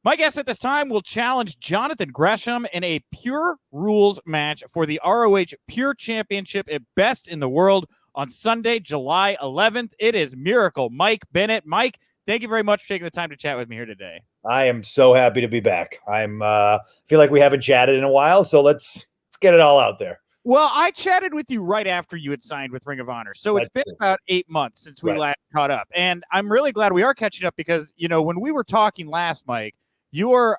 My guest at this time will challenge Jonathan Gresham in a Pure Rules match for the ROH Pure Championship at Best in the World on Sunday, July 11th. It is Miracle Mike Bennett. Mike, thank you very much for taking the time to chat with me here today. I am so happy to be back. Feel like we haven't chatted in a while, so let's get it all out there. Well, I chatted with you right after you had signed with Ring of Honor. So it's been about 8 months since we last caught up. And I'm really glad we are catching up because, when we were talking last, Mike, your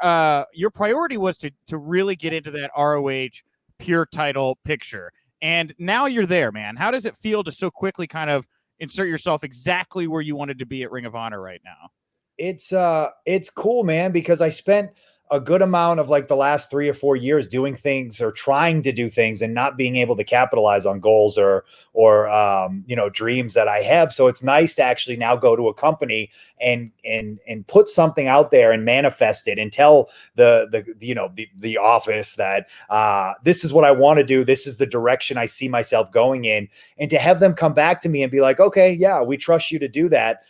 priority was to really get into that ROH Pure title picture. And now you're there, man. How does it feel to so quickly kind of insert yourself exactly where you wanted to be at Ring of Honor right now? It's cool, man, because I spent a good amount of like the last 3 or 4 years doing things or trying to do things and not being able to capitalize on goals or dreams that I have. So it's nice to actually now go to a company and put something out there and manifest it and tell the office that this is what I want to do. This is the direction I see myself going in, and to have them come back to me and be like, okay, yeah, we trust you to do that.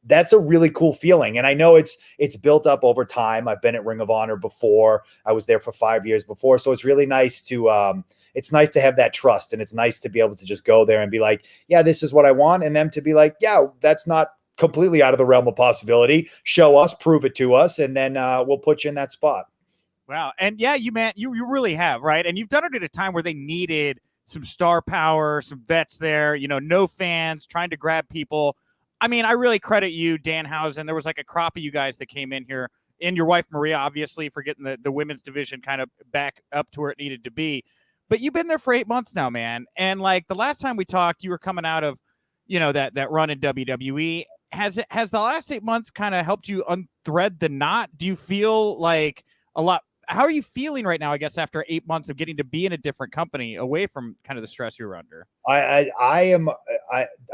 That's a really cool feeling. And I know it's built up over time. I've been at Ring of Honor before. I was there for 5 years before. So it's really nice to have that trust, and it's nice to be able to just go there and be like, yeah, this is what I want. And them to be like, yeah, that's not completely out of the realm of possibility. Show us, prove it to us. And then we'll put you in that spot. Wow. And yeah, you really have, right? And you've done it at a time where they needed some star power, some vets there, no fans, trying to grab people. I mean, I really credit you, Dan Hausman. There was like a crop of you guys that came in here, and your wife, Maria, obviously, for getting the women's division kind of back up to where it needed to be. But you've been there for 8 months now, man. And like the last time we talked, you were coming out of, that run in WWE. Has the last 8 months kind of helped you unthread the knot? Do you feel like how are you feeling right now, I guess, after 8 months of getting to be in a different company away from kind of the stress you were under? I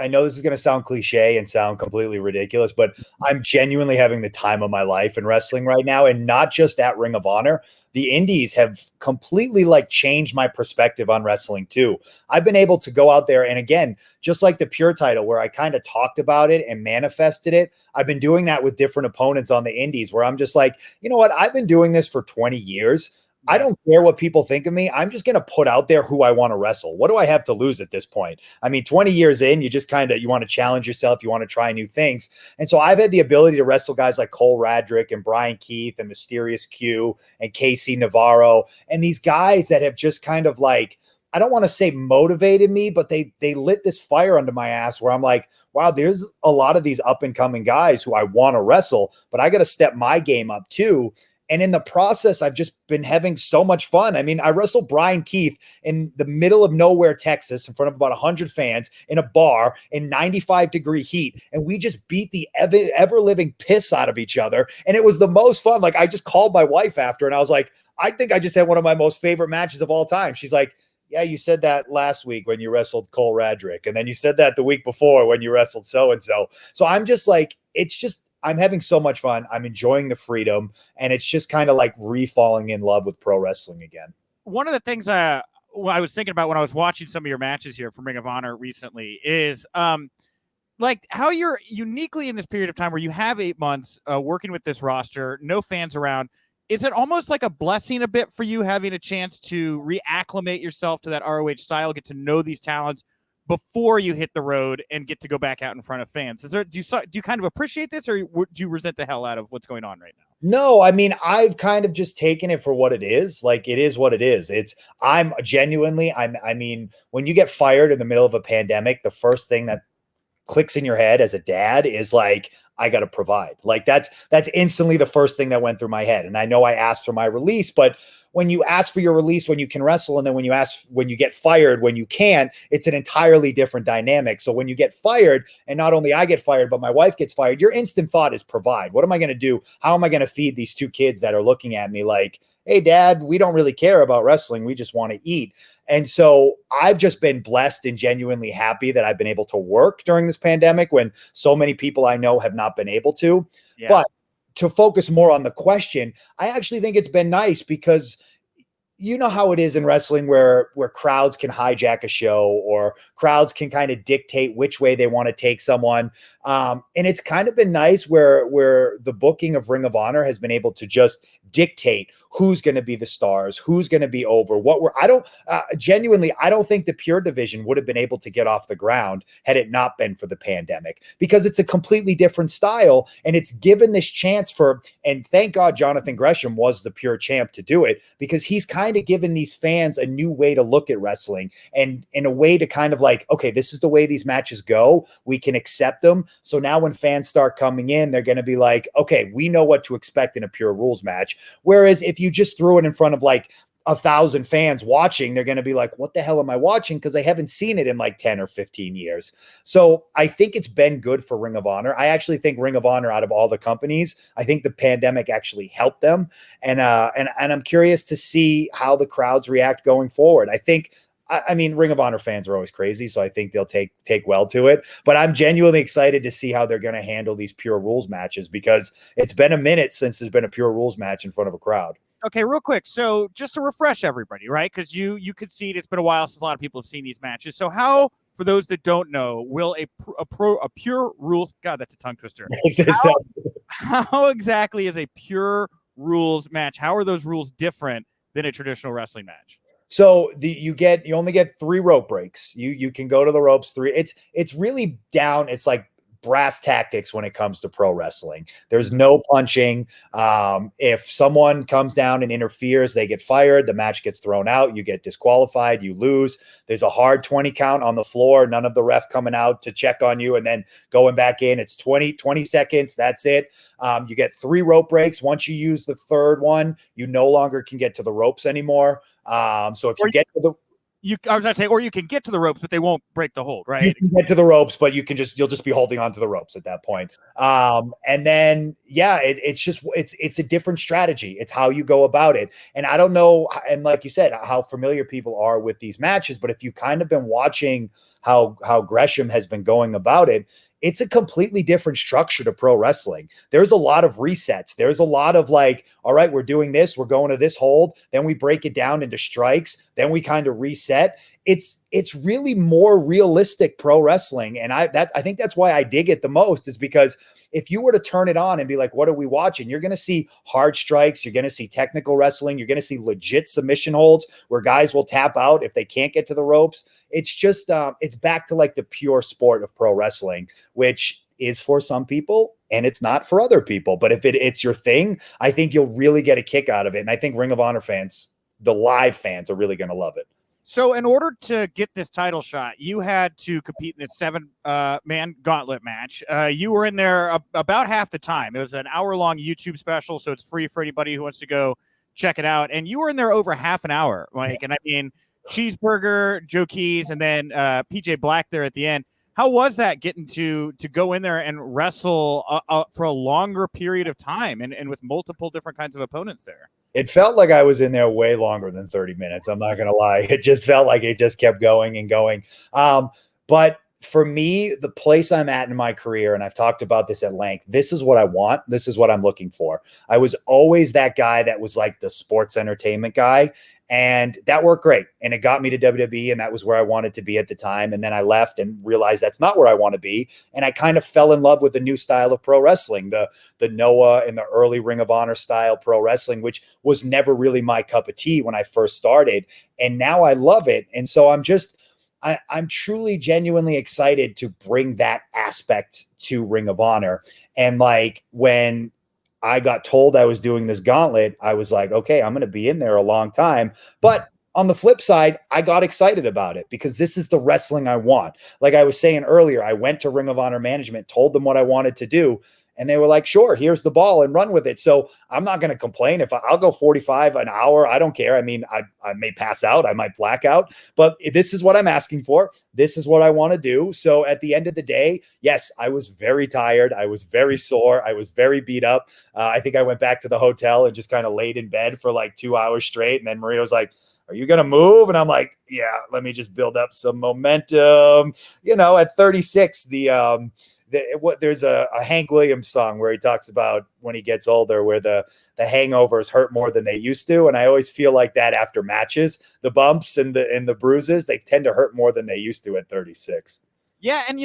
know this is going to sound cliche and sound completely ridiculous, but I'm genuinely having the time of my life in wrestling right now, and not just at Ring of Honor. The indies have completely changed my perspective on wrestling too. I've been able to go out there, and again, just like the Pure title where I kind of talked about it and manifested it, I've been doing that with different opponents on the indies where I'm just like, you know what? I've been doing this for 20 years. I don't care what people think of me. I'm just going to put out there who I want to wrestle. What do I have to lose at this point? I mean, 20 years in, you just you want to challenge yourself. You want to try new things. And so I've had the ability to wrestle guys like Cole Radrick and Brian Keith and Mysterious Q and Casey Navarro. And these guys that have just kind of I don't want to say motivated me, but they lit this fire under my ass where I'm like, wow, there's a lot of these up and coming guys who I want to wrestle, but I got to step my game up too. And in the process, I've just been having so much fun. I mean, I wrestled Brian Keith in the middle of nowhere, Texas, in front of about 100 fans in a bar in 95-degree heat. And we just beat the ever-living piss out of each other. And it was the most fun. I just called my wife after, and I was like, I think I just had one of my most favorite matches of all time. She's like, yeah, you said that last week when you wrestled Cole Radrick. And then you said that the week before when you wrestled so-and-so. So I'm just I'm having so much fun. I'm enjoying the freedom, and it's just kind of re-falling in love with pro wrestling again. One of the things I was thinking about when I was watching some of your matches here from Ring of Honor recently is how you're uniquely in this period of time where you have 8 months working with this roster, no fans around. Is it almost like a blessing a bit for you having a chance to reacclimate yourself to that ROH style, get to know these talents before you hit the road and get to go back out in front of fans? Do you kind of appreciate this, or do you resent the hell out of what's going on right now? No, I mean, I've kind of just taken it for what it is. It is what it is. I mean, when you get fired in the middle of a pandemic, the first thing that clicks in your head as a dad is I got to provide. That's instantly the first thing that went through my head. And I know I asked for my release, but when you ask for your release, when you can wrestle, and then when you get fired, when you can't, it's an entirely different dynamic. So when you get fired, and not only I get fired, but my wife gets fired, your instant thought is provide. What am I going to do? How am I going to feed these two kids that are looking at me like, hey, Dad, we don't really care about wrestling. We just want to eat. And so I've just been blessed and genuinely happy that I've been able to work during this pandemic when so many people I know have not been able to. Yes. But to focus more on the question, I actually think it's been nice because you know how it is in wrestling where crowds can hijack a show or crowds can kind of dictate which way they want to take someone. And it's kind of been nice where the booking of Ring of Honor has been able to just dictate who's going to be the stars, who's going to be over genuinely, I don't think the Pure division would have been able to get off the ground had it not been for the pandemic, because it's a completely different style and it's given this chance and thank God Jonathan Gresham was the Pure champ to do it, because he's kind of given these fans a new way to look at wrestling and in a way to kind of like, okay, this is the way these matches go. We can accept them. So now when fans start coming in, they're going to be like, okay, we know what to expect in a Pure Rules match. Whereas if you just threw it in front of like 1,000 fans watching, they're going to be like, what the hell am I watching? Because I haven't seen it in like 10 or 15 years. So I think it's been good for Ring of Honor. I actually think Ring of Honor, out of all the companies, I think the pandemic actually helped them. And I'm curious to see how the crowds react going forward. I mean, Ring of Honor fans are always crazy, so I think they'll take well to it. But I'm genuinely excited to see how they're going to handle these Pure Rules matches, because it's been a minute since there's been a Pure Rules match in front of a crowd. Okay, real quick. So just to refresh everybody, right? Because you concede it's been a while since a lot of people have seen these matches. So how, for those that don't know, will a Pure Rules? God, that's a tongue twister. How exactly is a Pure Rules match? How are those rules different than a traditional wrestling match? So you only get 3 rope breaks. You can go to the ropes 3. It's really down. It's like brass tactics when it comes to pro wrestling. There's no punching. If someone comes down and interferes, they get fired. The match gets thrown out. You get disqualified. You lose. There's a hard 20 count on the floor. None of the ref coming out to check on you and then going back in. It's 20 seconds. That's it. You get 3 rope breaks. Once you use the third one, you no longer can get to the ropes anymore. So if you get to the, I was going to say, or you can get to the ropes, but they won't break the hold, right? You can get to the ropes, but you'll just be holding on to the ropes at that point. And then, yeah, it's a different strategy. It's how you go about it. And I don't know, and like you said, how familiar people are with these matches, but if you've kind of been watching how Gresham has been going about it, it's a completely different structure to pro wrestling. There's a lot of resets. There's a lot of like, all right, we're doing this, we're going to this hold, then we break it down into strikes, then we kind of reset. It's really more realistic pro wrestling. And I think that's why I dig it the most, is because if you were to turn it on and be like, what are we watching? You're going to see hard strikes. You're going to see technical wrestling. You're going to see legit submission holds where guys will tap out if they can't get to the ropes. It's just, it's back to like the pure sport of pro wrestling, which is for some people and it's not for other people. But if it's your thing, I think you'll really get a kick out of it. And I think Ring of Honor fans, the live fans, are really going to love it. So in order to get this title shot, you had to compete in this 7-man gauntlet match. You were in there about half the time. It was an hour-long YouTube special, so it's free for anybody who wants to go check it out. And you were in there over half an hour, Mike. And I mean, Cheeseburger, Joe Keys, and then PJ Black there at the end. How was that getting to go in there and wrestle for a longer period of time and with multiple different kinds of opponents there? It felt like I was in there way longer than 30 minutes. I'm not going to lie. It just felt like it just kept going and going. But for me, the place I'm at in my career, and I've talked about this at length, this is what I want. This is what I'm looking for. I was always that guy that was like the sports entertainment guy. And that worked great. And it got me to WWE, and that was where I wanted to be at the time. And then I left and realized that's not where I want to be. And I kind of fell in love with the new style of pro wrestling, the Noah and the early Ring of Honor style pro wrestling, which was never really my cup of tea when I first started. And now I love it. And so I'm truly, genuinely excited to bring that aspect to Ring of Honor. And like when I got told I was doing this gauntlet, I was like, okay, I'm going to be in there a long time. But on the flip side, I got excited about it because this is the wrestling I want. Like I was saying earlier, I went to Ring of Honor management, told them what I wanted to do, and they were like, sure, here's the ball and run with it. So I'm not going to complain. If I'll go 45 an hour, I don't care. I mean, I may pass out, I might black out, but this is what I'm asking for. This is what I want to do. So at the end of the day, yes, I was very tired. I was very sore. I was very beat up. I think I went back to the hotel and just kind of laid in bed for like 2 hours straight. And then Maria was like, are you going to move? And I'm like, yeah, let me just build up some momentum. You know, at 36, there's a Hank Williams song where he talks about when he gets older, where the hangovers hurt more than they used to. And I always feel like that after matches, the bumps and the bruises, they tend to hurt more than they used to at 36. Yeah, and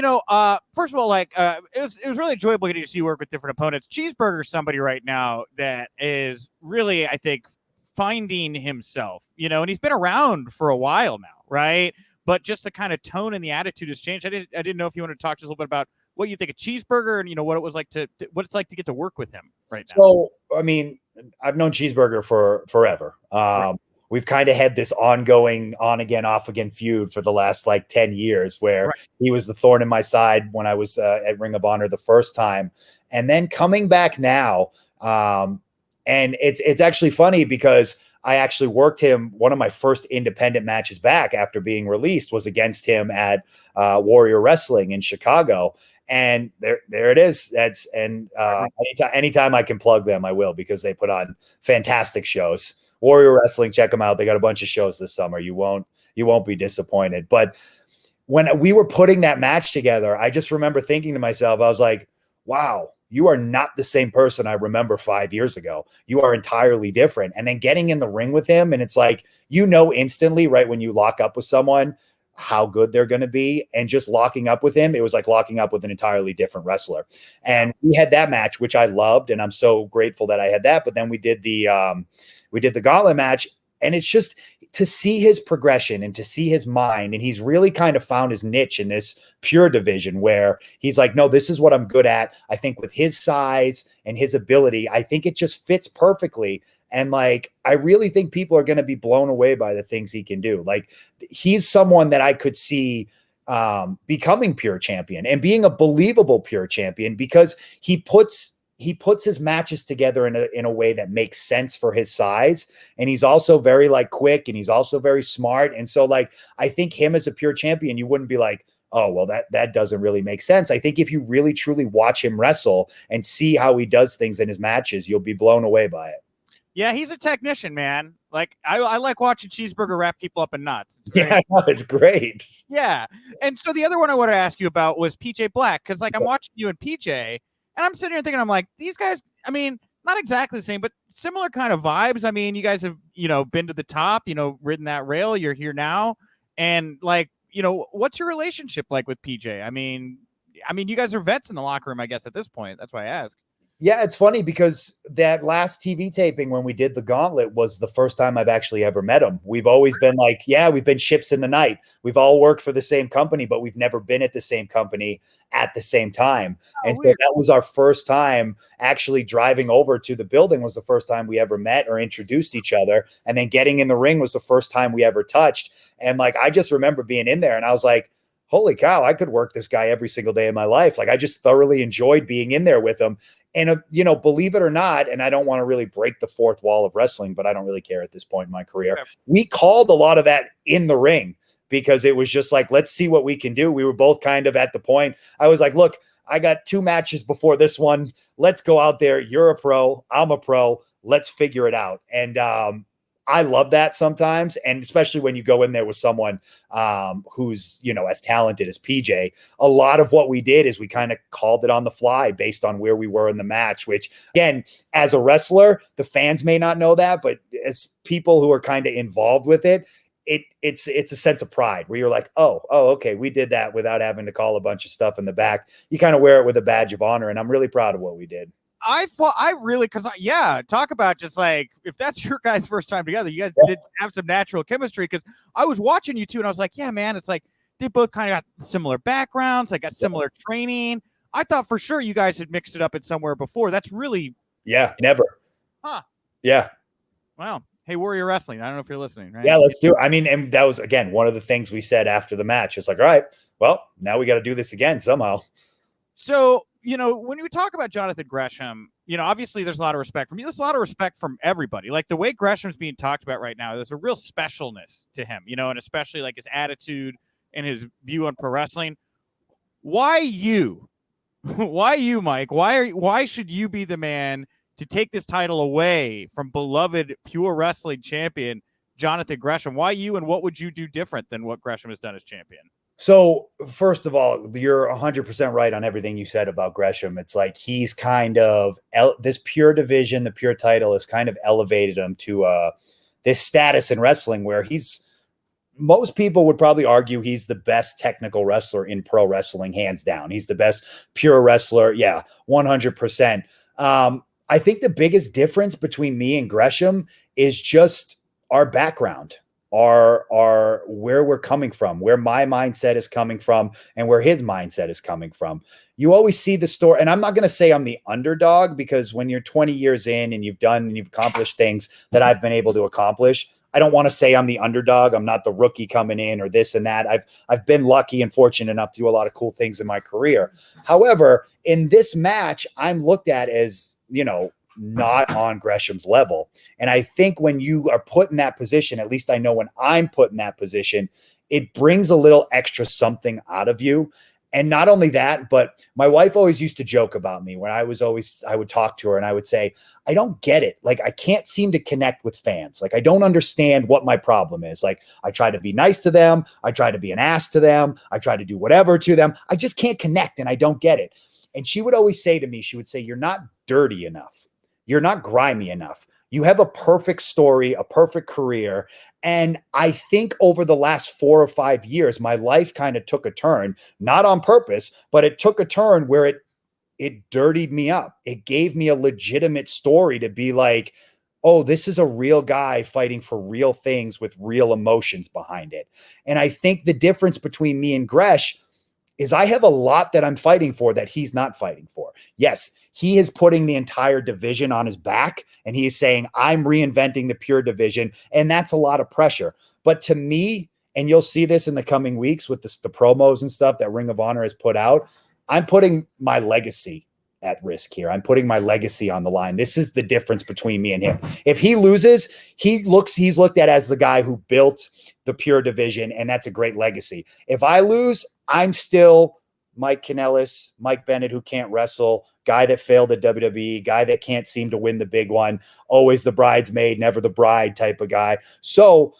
first of all, like it was really enjoyable getting to see you work with different opponents. Cheeseburger's somebody right now that is really, I think, finding himself, and he's been around for a while now, right? But just the kind of tone and the attitude has changed. I didn't know if you wanted to talk just a little bit about what you think of Cheeseburger and what it was like what it's like to get to work with him right now. So, I mean, I've known Cheeseburger for forever. Right. We've kind of had this ongoing on again, off again feud for the last like 10 years where he was the thorn in my side when I was at Ring of Honor the first time. And then coming back now, and it's actually funny because I actually worked him. One of my first independent matches back after being released was against him at Warrior Wrestling in Chicago. And there it is. Anytime I can plug them, I will, because they put on fantastic shows. Warrior Wrestling, check them out. They got a bunch of shows this summer. You won't be disappointed. But when we were putting that match together, I just remember thinking to myself, I was like, wow, you are not the same person I remember 5 years ago. You are entirely different. And then getting in the ring with him, and it's like, instantly, right, when you lock up with someone, how good they're going to be. And just locking up with him, it was like locking up with an entirely different wrestler. And we had that match, which I loved, and I'm so grateful that I had that. But then we did the gauntlet match, and it's just to see his progression and to see his mind. And he's really kind of found his niche in this pure division where he's like, no, this is what I'm good at. I think with his size and his ability, I think it just fits perfectly. And like, I really think people are going to be blown away by the things he can do. Like, he's someone that I could see becoming pure champion and being a believable pure champion, because he puts his matches together in a way that makes sense for his size. And he's also very like quick, and he's also very smart. And so like, I think him as a pure champion, you wouldn't be like, oh, well, that doesn't really make sense. I think if you really truly watch him wrestle and see how he does things in his matches, you'll be blown away by it. Yeah, he's a technician, man. Like, I like watching Cheeseburger wrap people up in knots. It's great. Yeah. And so the other one I wanted to ask you about was PJ Black, because like I'm watching you and PJ, and I'm sitting here thinking, I'm like, these guys, I mean, not exactly the same, but similar kind of vibes. I mean, you guys have, been to the top, ridden that rail. You're here now. And like, what's your relationship like with PJ? I mean, you guys are vets in the locker room, I guess, at this point. That's why I ask. Yeah, it's funny because that last TV taping when we did the gauntlet was the first time I've actually ever met him. We've always been like, we've been ships in the night. We've all worked for the same company, but we've never been at the same company at the same time. And so that was our first time actually driving over to the building, was the first time we ever met or introduced each other. And then getting in the ring was the first time we ever touched. And like, I just remember being in there and I was like, holy cow, I could work this guy every single day of my life. Like, I just thoroughly enjoyed being in there with him. And, believe it or not, and I don't want to really break the fourth wall of wrestling, but I don't really care at this point in my career. Yeah. We called a lot of that in the ring because it was just like, let's see what we can do. We were both kind of at the point. I was like, look, I got 2 matches before this one. Let's go out there. You're a pro. I'm a pro. Let's figure it out. And I love that sometimes. And especially when you go in there with someone who's, as talented as PJ, a lot of what we did is we kind of called it on the fly based on where we were in the match, which again, as a wrestler, the fans may not know that, but as people who are kind of involved with it, it's a sense of pride where you're like, oh, okay, we did that without having to call a bunch of stuff in the back. You kind of wear it with a badge of honor. And I'm really proud of what we did. Talk about just like, if that's your guys' first time together, you guys did have some natural chemistry, because I was watching you two and I was like, yeah, man, it's like they both kind of got similar backgrounds, like got similar training. I thought for sure you guys had mixed it up at somewhere before. That's really. Yeah, never. Huh. Yeah. Wow. Hey, Warrior Wrestling. I don't know if you're listening, right? Yeah, let's do it. I mean, and that was, again, one of the things we said after the match. It's like, all right, well, now we got to do this again somehow. So, when we talk about Jonathan Gresham, obviously there's a lot of respect from you. There's a lot of respect from everybody. Like the way Gresham's being talked about right now, there's a real specialness to him, and especially like his attitude and his view on pro wrestling. Why you? Why you, Mike? Why should you be the man to take this title away from beloved pure wrestling champion Jonathan Gresham? Why you, and what would you do different than what Gresham has done as champion? So first of all, you're 100% right on everything you said about Gresham. It's like he's kind of this pure division, the pure title has kind of elevated him to this status in wrestling where most people would probably argue he's the best technical wrestler in pro wrestling, hands down. He's the best pure wrestler. Yeah, 100%. I think the biggest difference between me and Gresham is just our background, our where we're coming from, where my mindset is coming from, and where his mindset is coming from. You always see the story, and I'm not going to say I'm the underdog, because when you're 20 years in and you've accomplished things that I've been able to accomplish, I don't want to say I'm the underdog. I'm not the rookie coming in or this and that. I've been lucky and fortunate enough to do a lot of cool things in my career. However, in this match, I'm looked at as, not on Gresham's level. And I think when you are put in that position, at least I know when I'm put in that position, it brings a little extra something out of you. And not only that, but my wife always used to joke about me when I would talk to her and I would say, I don't get it. Like, I can't seem to connect with fans. Like, I don't understand what my problem is. Like, I try to be nice to them. I try to be an ass to them. I try to do whatever to them. I just can't connect and I don't get it. And she would always say to me, she would say, you're not dirty enough. You're not grimy enough. You have a perfect story, a perfect career. And I think over the last 4 or 5 years, my life kind of took a turn, not on purpose, but it took a turn where it dirtied me up. It gave me a legitimate story to be like, oh, this is a real guy fighting for real things with real emotions behind it. And I think the difference between me and Gresh is I have a lot that I'm fighting for that he's not fighting for. Yes, he is putting the entire division on his back, and he is saying, I'm reinventing the pure division, and that's a lot of pressure. But to me, and you'll see this in the coming weeks with the promos and stuff that Ring of Honor has put out, I'm putting my legacy at risk here. I'm putting my legacy on the line. This is the difference between me and him. If he loses, he's looked at as the guy who built the pure division, and that's a great legacy. If I lose, I'm still Mike Kanellis, Mike Bennett, who can't wrestle, guy that failed at WWE, guy that can't seem to win the big one, always the bridesmaid, never the bride type of guy. So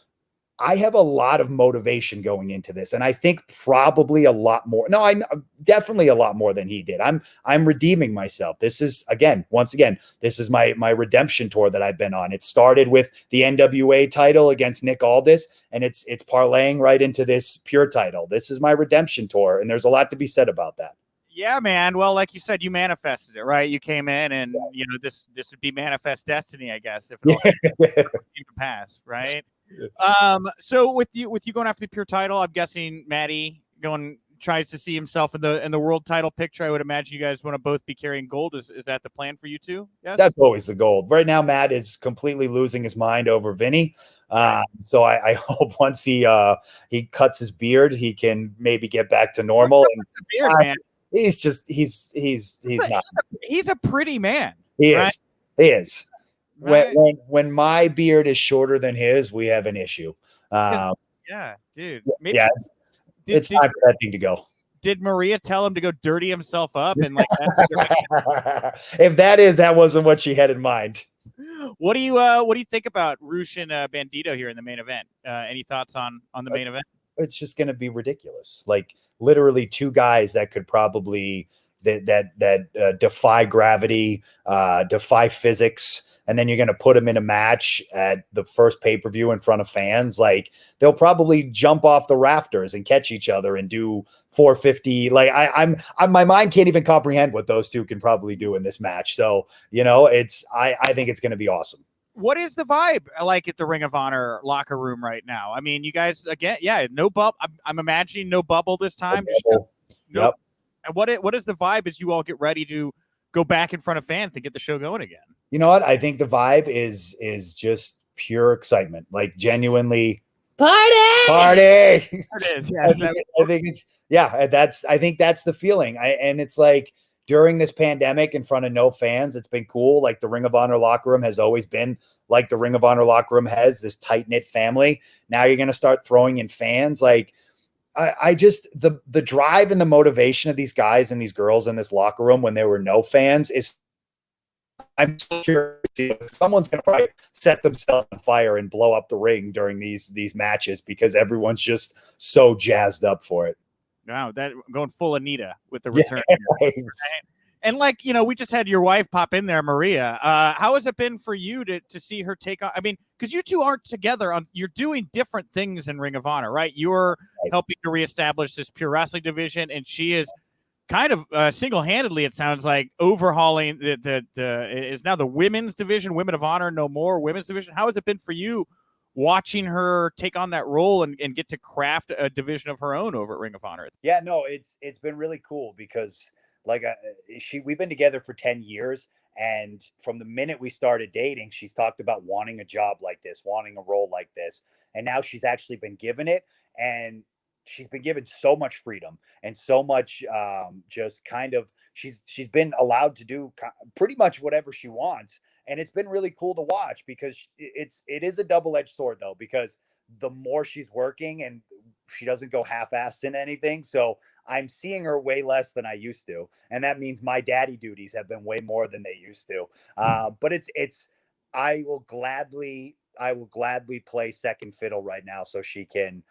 I have a lot of motivation going into this, and I think probably a lot more. No, I definitely a lot more than he did. I'm redeeming myself. This is once again, this is my redemption tour that I've been on. It started with the NWA title against Nick Aldis, and it's parlaying right into this pure title. This is my redemption tour, and there's a lot to be said about that. Yeah, man. Well, like you said, you manifested it, right? You came in, and this would be manifest destiny, I guess, if it all came to pass, right? So with you going after the pure title, I'm guessing Matty tries to see himself in the world title picture. I would imagine you guys want to both be carrying gold. Is that the plan for you two? Yes? That's always the goal. Right now, Matt is completely losing his mind over Vinny. So I hope once he cuts his beard, he can maybe get back to normal. And beard, man. He's not. He's a pretty man. He right? is. He is. Right? When my beard is shorter than his, we have an issue. Yeah, dude. Maybe, yeah, it's time for that thing to go. Did Maria tell him to go dirty himself up? And like, if that wasn't what she had in mind. What do you think about Roosh and Bandito here in the main event? Any thoughts on the main event? It's just going to be ridiculous. Like literally two guys that could probably that defy gravity, defy physics. And then you're going to put them in a match at the first pay-per-view in front of fans. Like they'll probably jump off the rafters and catch each other and do 450. Like I'm my mind can't even comprehend what those two can probably do in this match. So, I think it's going to be awesome. What is the vibe like at the Ring of Honor locker room right now? I mean, you guys again, no bubble. I'm imagining no bubble this time. No. Yep. And what is the vibe as you all get ready to go back in front of fans and get the show going again? You know what? I think the vibe is just pure excitement, like genuinely party. It is. Yes, I think that's the feeling. And it's like during this pandemic in front of no fans, it's been cool. Like the Ring of Honor locker room has always been like the Ring of Honor locker room has this tight knit family. Now you're going to start throwing in fans. Like I just the drive and the motivation of these guys and these girls in this locker room when there were no fans is. I'm curious. Someone's going to probably set themselves on fire and blow up the ring during these matches because everyone's just so jazzed up for it. Wow, that going full Anita with the return. Yes. And like, we just had your wife pop in there, Maria. How has it been for you to see her take on? I mean, because you two aren't together you're doing different things in Ring of Honor, right? You're helping to reestablish this pure wrestling division, and she is kind of single-handedly, it sounds like, overhauling the is now the women's division, Women of Honor, no more women's division. How has it been for you watching her take on that role and get to craft a division of her own over at Ring of Honor? Yeah, no, it's been really cool because we've been together for 10 years, and from the minute we started dating, she's talked about wanting a job like this, wanting a role like this, and now she's actually been given it, and she's been given so much freedom and so much just kind of she's been allowed to do pretty much whatever she wants, and it's been really cool to watch because it is a double-edged sword though, because the more she's working and she doesn't go half-assed in anything. So I'm seeing her way less than I used to, and that means my daddy duties have been way more than they used to. But it's I will gladly play second fiddle right now so she can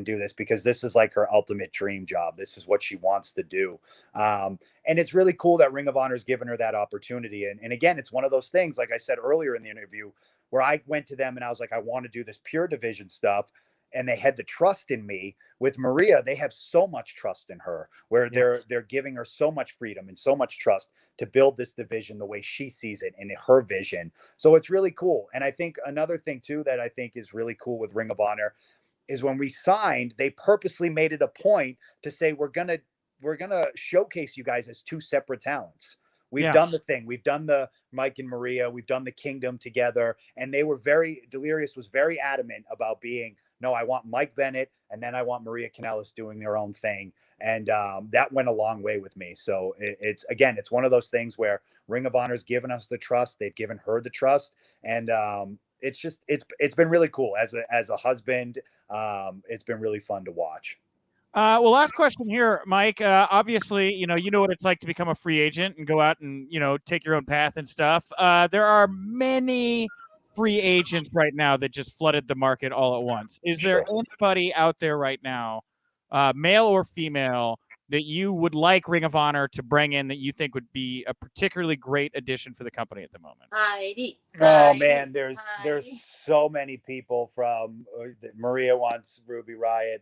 do this, because this is like her ultimate dream job. This is what she wants to do. And it's really cool that Ring of Honor has given her that opportunity. And again, it's one of those things, like I said earlier in the interview, where I went to them and I was like, I want to do this pure division stuff. And they had the trust in me. With Maria, they have so much trust in her, where they're giving her so much freedom and so much trust to build this division the way she sees it in her vision. So it's really cool. And I think another thing too that I think is really cool with Ring of Honor is when we signed, they purposely made it a point to say we're gonna showcase you guys as two separate talents. We've done the thing. We've done the Mike and Maria. We've done the Kingdom together. And Delirious was very adamant about being, no, I want Mike Bennett, and then I want Maria Kanellis doing their own thing. And that went a long way with me. So it's one of those things where Ring of Honor's given us the trust. They've given her the trust. And it's been really cool as a husband. It's been really fun to watch. Well, last question here, Mike. Obviously, you know what it's like to become a free agent and go out and, take your own path and stuff. There are many free agents right now that just flooded the market all at once. Is there anybody out there right now, male or female, that you would like Ring of Honor to bring in that you think would be a particularly great addition for the company at the moment? Oh man, there's so many people. From Maria wants Ruby Riott.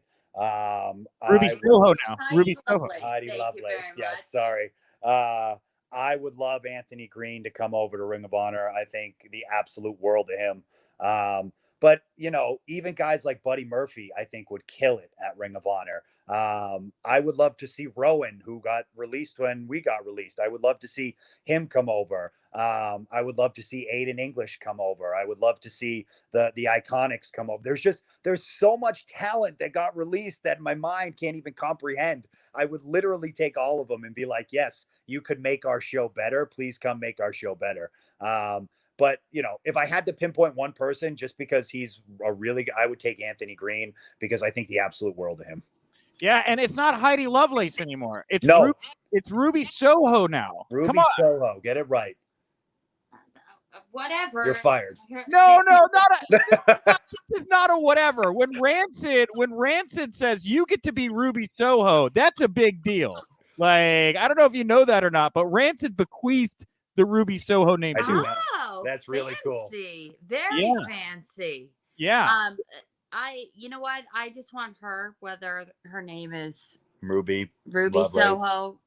Ruby Soho now. Ruby Soho. Heidi Lovelace. Yes, sorry. I would love Anthony Green to come over to Ring of Honor. I think the absolute world to him. But even guys like Buddy Murphy, I think would kill it at Ring of Honor. I would love to see Rowan, who got released when we got released. I would love to see him come over. I would love to see Aiden English come over. I would love to see the Iconics come over. There's so much talent that got released that my mind can't even comprehend. I would literally take all of them and be like, yes, you could make our show better. Please come make our show better. But if I had to pinpoint one person, just because he's I would take Anthony Green, because I think the absolute world of him. Yeah, and it's not Heidi Lovelace anymore. It's Ruby Soho now. Ruby Come on. Soho, get it right. Whatever. You're fired. No, this is not a whatever. When Rancid says you get to be Ruby Soho, that's a big deal. Like, I don't know if you know that or not, but Rancid bequeathed the Ruby Soho name too. That's really cool. Very fancy. Yeah. You know what? I just want her, whether her name is Ruby Soho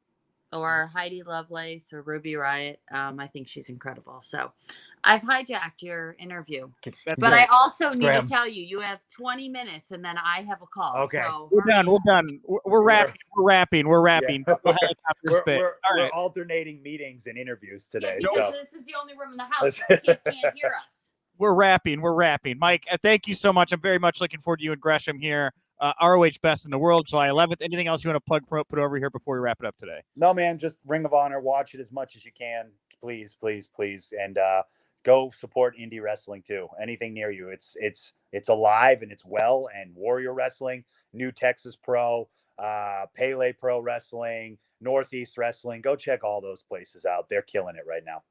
or Heidi Lovelace or Ruby Riott. I think she's incredible. So I've hijacked your interview, but I also need to tell you, you have 20 minutes and then I have a call. Okay. So We're done. We're wrapping. Yeah. We're alternating meetings and interviews today. Yeah, so this is the only room in the house where kids can't hear us. We're wrapping. Mike, thank you so much. I'm very much looking forward to you and Gresham here. ROH Best in the World, July 11th. Anything else you want to put over here before we wrap it up today? No, man, just Ring of Honor. Watch it as much as you can. Please. And go support indie wrestling too. Anything near you. It's alive and it's well. And Warrior Wrestling, New Texas Pro, Pele Pro Wrestling, Northeast Wrestling. Go check all those places out. They're killing it right now.